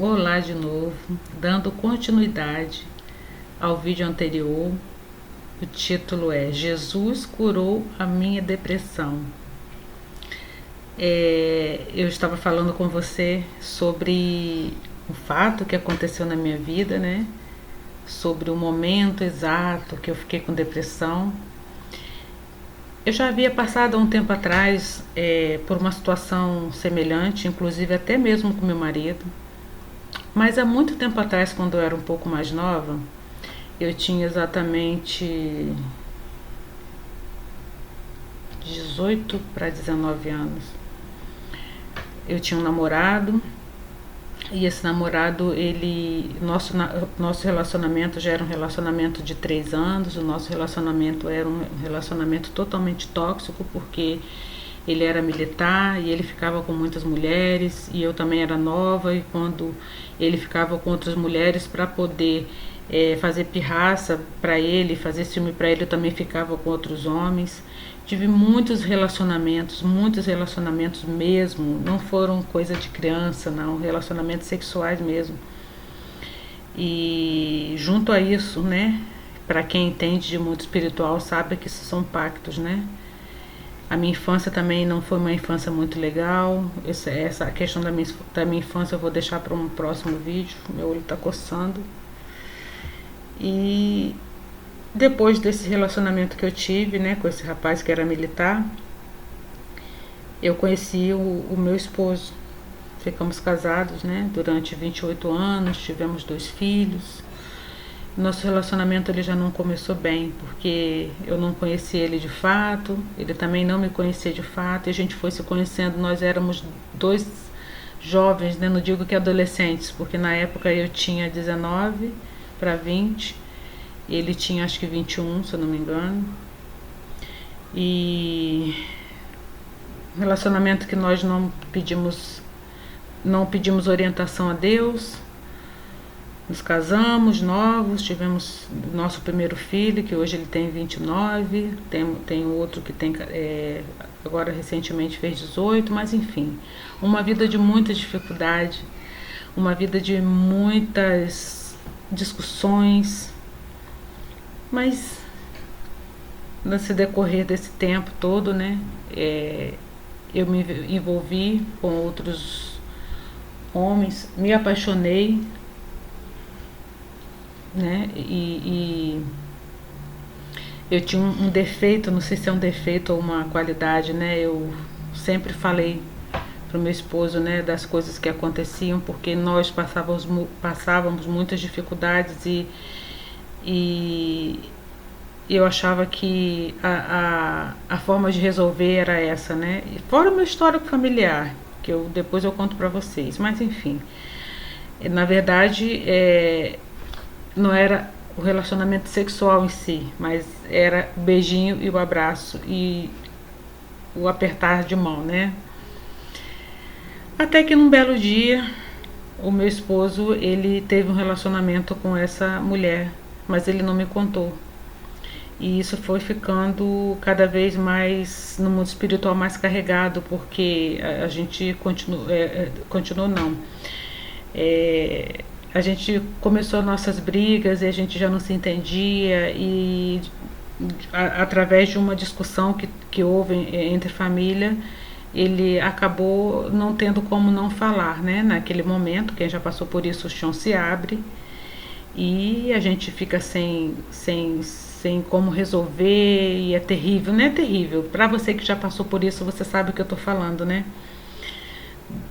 Olá de novo, dando continuidade ao vídeo anterior. O título é Jesus curou a minha depressão. Eu estava falando com você sobre um fato que aconteceu na minha vida, né? Sobre o momento exato que eu fiquei com depressão. Eu já havia passado há um tempo atrás por uma situação semelhante, inclusive até mesmo com meu marido. Mas há muito tempo atrás, quando eu era um pouco mais nova, eu tinha exatamente 18 para 19 anos. Eu tinha um namorado e esse namorado, nosso relacionamento já era um relacionamento de 3 anos. O nosso relacionamento era um relacionamento totalmente tóxico, porque ele era militar e ele ficava com muitas mulheres e eu também era nova, e quando ele ficava com outras mulheres para poder fazer pirraça para ele, fazer ciúme para ele, eu também ficava com outros homens. Tive muitos relacionamentos mesmo, não foram coisa de criança, não, relacionamentos sexuais mesmo. E junto a isso, né, para quem entende de mundo espiritual sabe que isso são pactos, né? A minha infância também não foi uma infância muito legal. Essa questão da minha infância eu vou deixar para um próximo vídeo. Meu olho está coçando. E depois desse relacionamento que eu tive, né, com esse rapaz que era militar, eu conheci o meu esposo. Ficamos casados, né, durante 28 anos, tivemos 2 filhos. Nosso relacionamento ele já não começou bem, porque eu não conheci ele de fato, ele também não me conhecia de fato, e a gente foi se conhecendo. Nós éramos 2 jovens, né? Não digo que adolescentes, porque na época eu tinha 19 para 20, e ele tinha acho que 21, se eu não me engano. E um relacionamento que nós não pedimos orientação a Deus. Nos casamos novos, tivemos nosso primeiro filho, que hoje ele tem 29, tem outro que tem agora recentemente fez 18, mas enfim, uma vida de muita dificuldade, uma vida de muitas discussões, mas nesse decorrer desse tempo todo, né, eu me envolvi com outros homens, me apaixonei, né? E eu tinha um defeito, não sei se é um defeito ou uma qualidade, né? Eu sempre falei pro meu esposo, né, das coisas que aconteciam, porque nós passávamos muitas dificuldades, e eu achava que a forma de resolver era essa, né? Fora o meu histórico familiar, que depois eu conto pra vocês, mas enfim. Na verdade, não era o relacionamento sexual em si, mas era o beijinho e o abraço e o apertar de mão, né? Até que num belo dia, o meu esposo, ele teve um relacionamento com essa mulher, mas ele não me contou. E isso foi ficando cada vez mais no mundo espiritual mais carregado, porque a gente continuou não. A gente começou nossas brigas e a gente já não se entendia, e através de uma discussão que houve entre família, ele acabou não tendo como não falar, né? Naquele momento, quem já passou por isso, o chão se abre e a gente fica sem como resolver, e é terrível, não é terrível? Para você que já passou por isso, você sabe o que eu tô falando, né?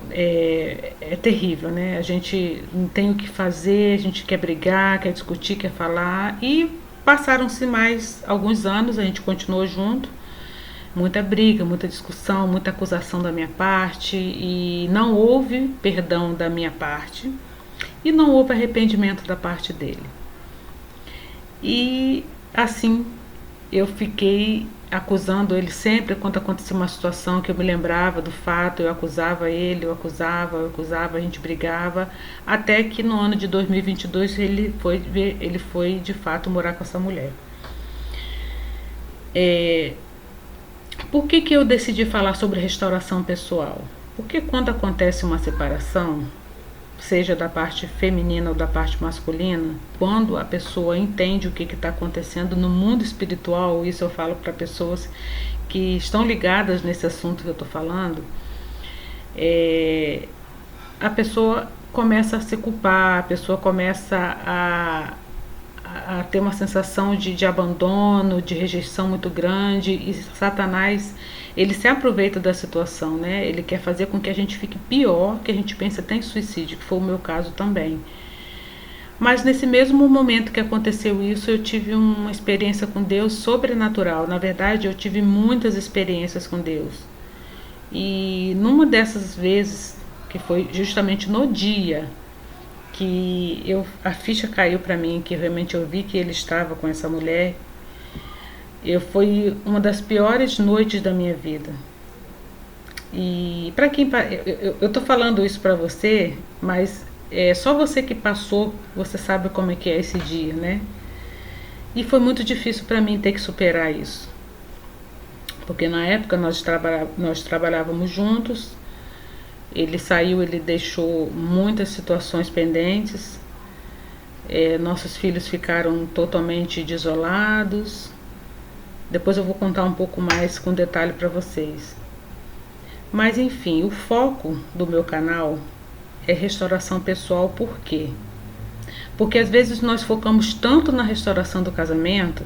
É terrível, né? A gente não tem o que fazer, a gente quer brigar, quer discutir, quer falar. E passaram-se mais alguns anos, a gente continuou junto. Muita briga, muita discussão, muita acusação da minha parte, e não houve perdão da minha parte e não houve arrependimento da parte dele. E assim eu fiquei acusando ele sempre quando acontecia uma situação que eu me lembrava do fato, eu acusava ele, eu acusava, a gente brigava, até que no ano de 2022 ele foi de fato morar com essa mulher. Por que eu decidi falar sobre restauração pessoal? Porque quando acontece uma separação, seja da parte feminina ou da parte masculina, quando a pessoa entende o que está acontecendo no mundo espiritual, isso eu falo para pessoas que estão ligadas nesse assunto que eu estou falando, a pessoa começa a se culpar, a pessoa começa a ter uma sensação de abandono, de rejeição muito grande, e Satanás, ele se aproveita da situação, né? Ele quer fazer com que a gente fique pior, que a gente pense até em suicídio, que foi o meu caso também. Mas nesse mesmo momento que aconteceu isso, eu tive uma experiência com Deus sobrenatural. Na verdade, eu tive muitas experiências com Deus. E numa dessas vezes, que foi justamente no dia que a ficha caiu para mim, que realmente eu vi que ele estava com essa mulher, foi uma das piores noites da minha vida. E para quem eu tô falando isso para você, mas é só você que passou, você sabe como é que é esse dia, né? E foi muito difícil para mim ter que superar isso, porque na época nós trabalhávamos juntos. Ele saiu, ele deixou muitas situações pendentes. Nossos filhos ficaram totalmente desolados. Depois eu vou contar um pouco mais com detalhe para vocês. Mas enfim, o foco do meu canal é restauração pessoal. Por quê? Porque às vezes nós focamos tanto na restauração do casamento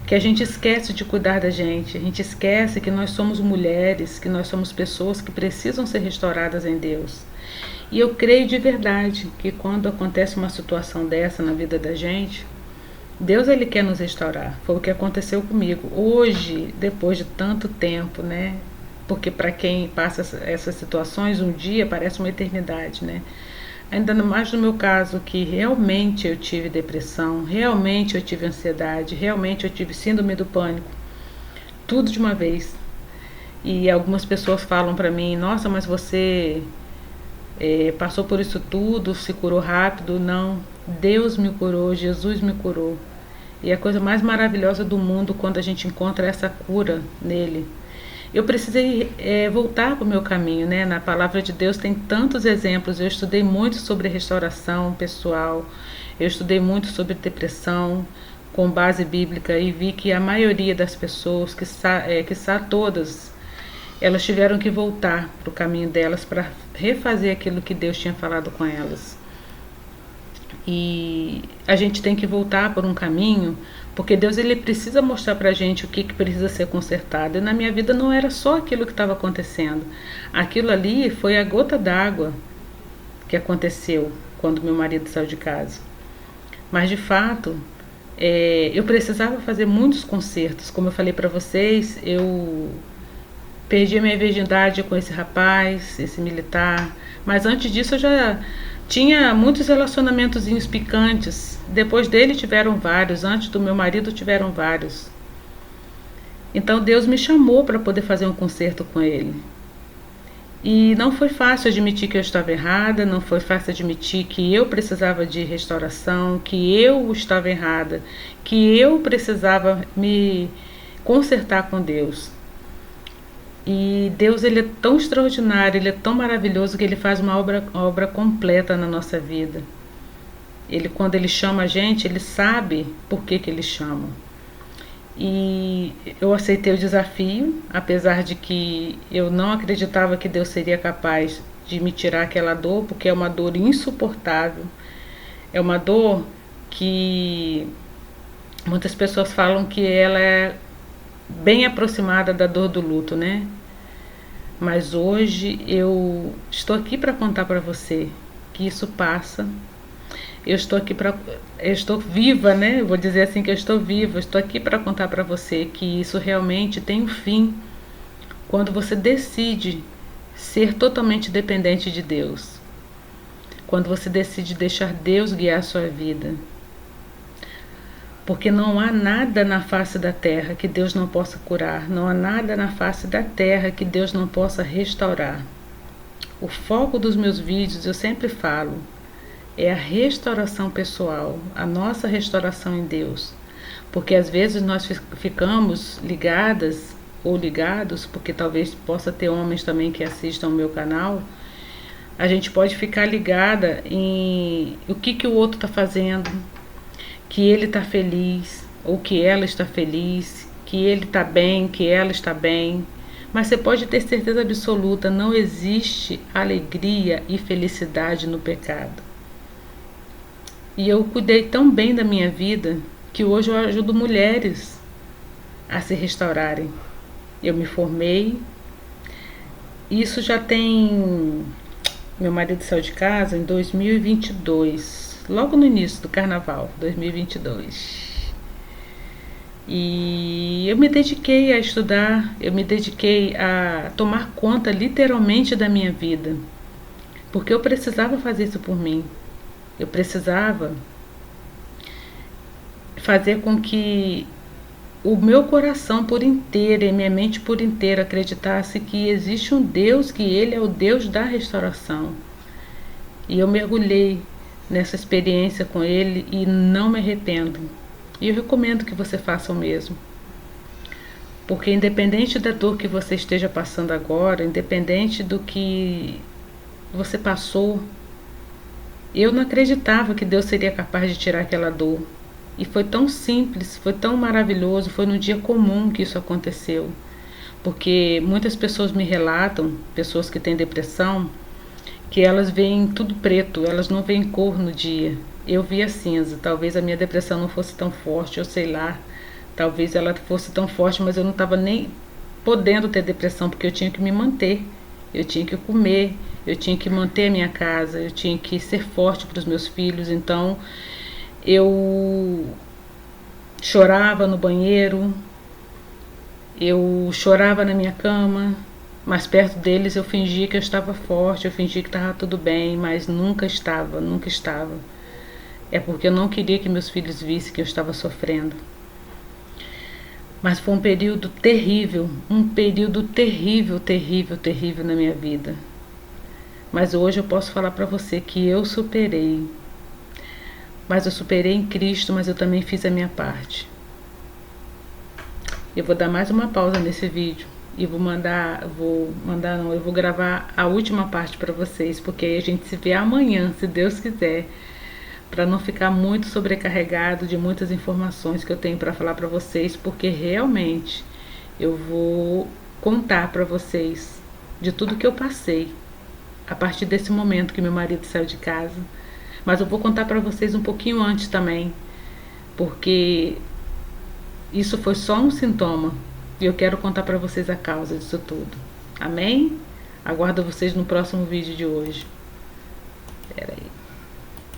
que a gente esquece de cuidar da gente, a gente esquece que nós somos mulheres, que nós somos pessoas que precisam ser restauradas em Deus. E eu creio de verdade que quando acontece uma situação dessa na vida da gente, Deus, ele quer nos restaurar. Foi o que aconteceu comigo. Hoje, depois de tanto tempo, né? Porque para quem passa essas situações, um dia parece uma eternidade, né? Ainda mais no meu caso, que realmente eu tive depressão, realmente eu tive ansiedade, realmente eu tive síndrome do pânico, tudo de uma vez. E algumas pessoas falam para mim: nossa, mas você passou por isso tudo, se curou rápido. Não, Deus me curou, Jesus me curou. E é a coisa mais maravilhosa do mundo quando a gente encontra essa cura nele. Eu precisei voltar para o meu caminho, né? Na palavra de Deus tem tantos exemplos. Eu estudei muito sobre restauração pessoal, eu estudei muito sobre depressão com base bíblica e vi que a maioria das pessoas, quiçá todas, elas tiveram que voltar para o caminho delas para refazer aquilo que Deus tinha falado com elas. E a gente tem que voltar por um caminho, porque Deus, ele precisa mostrar pra gente o que precisa ser consertado. E na minha vida não era só aquilo que estava acontecendo. Aquilo ali foi a gota d'água que aconteceu quando meu marido saiu de casa. Mas de fato, eu precisava fazer muitos consertos. Como eu falei pra vocês, eu perdi a minha virgindade com esse rapaz, esse militar. Mas antes disso eu já tinha muitos relacionamentozinhos picantes. Depois dele tiveram vários, antes do meu marido tiveram vários. Então Deus me chamou para poder fazer um concerto com ele. E não foi fácil admitir que eu estava errada, não foi fácil admitir que eu precisava de restauração, que eu estava errada, que eu precisava me consertar com Deus. E Deus, ele é tão extraordinário, ele é tão maravilhoso que ele faz uma obra completa na nossa vida. Quando ele chama a gente, ele sabe por que ele chama. E eu aceitei o desafio, apesar de que eu não acreditava que Deus seria capaz de me tirar aquela dor, porque é uma dor insuportável. É uma dor que muitas pessoas falam que ela é bem aproximada da dor do luto, né? Mas hoje eu estou aqui para contar para você que isso passa. Eu estou viva, né? Eu vou dizer assim que eu estou viva. Eu estou aqui para contar para você que isso realmente tem um fim quando você decide ser totalmente dependente de Deus. Quando você decide deixar Deus guiar a sua vida. Porque não há nada na face da terra que Deus não possa curar. Não há nada na face da terra que Deus não possa restaurar. O foco dos meus vídeos, eu sempre falo, é a restauração pessoal, a nossa restauração em Deus. Porque às vezes nós ficamos ligadas ou ligados, porque talvez possa ter homens também que assistam ao meu canal, A gente pode ficar ligada em o que o outro está fazendo, que ele está feliz ou que ela está feliz, que ele está bem, que ela está bem. Mas você pode ter certeza absoluta, não existe alegria e felicidade no pecado. E eu cuidei tão bem da minha vida que hoje eu ajudo mulheres a se restaurarem. Eu me formei. Isso já tem... Meu marido saiu de casa em 2022, logo no início do carnaval, 2022. E eu me dediquei a estudar, eu me dediquei a tomar conta literalmente da minha vida, porque eu precisava fazer isso por mim. Eu precisava fazer com que o meu coração por inteiro e minha mente por inteiro acreditasse que existe um Deus, que Ele é o Deus da restauração. E eu mergulhei nessa experiência com Ele e não me arrependo. E eu recomendo que você faça o mesmo. Porque independente da dor que você esteja passando agora, independente do que você passou, eu não acreditava que Deus seria capaz de tirar aquela dor. E foi tão simples, foi tão maravilhoso, foi num dia comum que isso aconteceu. Porque muitas pessoas me relatam, pessoas que têm depressão, que elas veem tudo preto, elas não veem cor no dia. Eu via cinza, talvez a minha depressão não fosse tão forte, eu sei lá. Talvez ela fosse tão forte, mas eu não estava nem podendo ter depressão, porque eu tinha que me manter. Eu tinha que comer, eu tinha que manter a minha casa, eu tinha que ser forte para os meus filhos. Então eu chorava no banheiro, eu chorava na minha cama, mas perto deles eu fingia que eu estava forte, eu fingia que estava tudo bem, mas nunca estava, nunca estava. É porque eu não queria que meus filhos vissem que eu estava sofrendo. Mas foi um período terrível na minha vida. Mas hoje eu posso falar para você que eu superei. Mas eu superei em Cristo, mas eu também fiz a minha parte. Eu vou dar mais uma pausa nesse vídeo e eu vou gravar a última parte para vocês, porque aí a gente se vê amanhã, se Deus quiser, para não ficar muito sobrecarregado de muitas informações que eu tenho para falar para vocês, porque realmente eu vou contar para vocês de tudo que eu passei a partir desse momento que meu marido saiu de casa. Mas eu vou contar para vocês um pouquinho antes também, porque isso foi só um sintoma e eu quero contar para vocês a causa disso tudo. Amém? Aguardo vocês no próximo vídeo de hoje.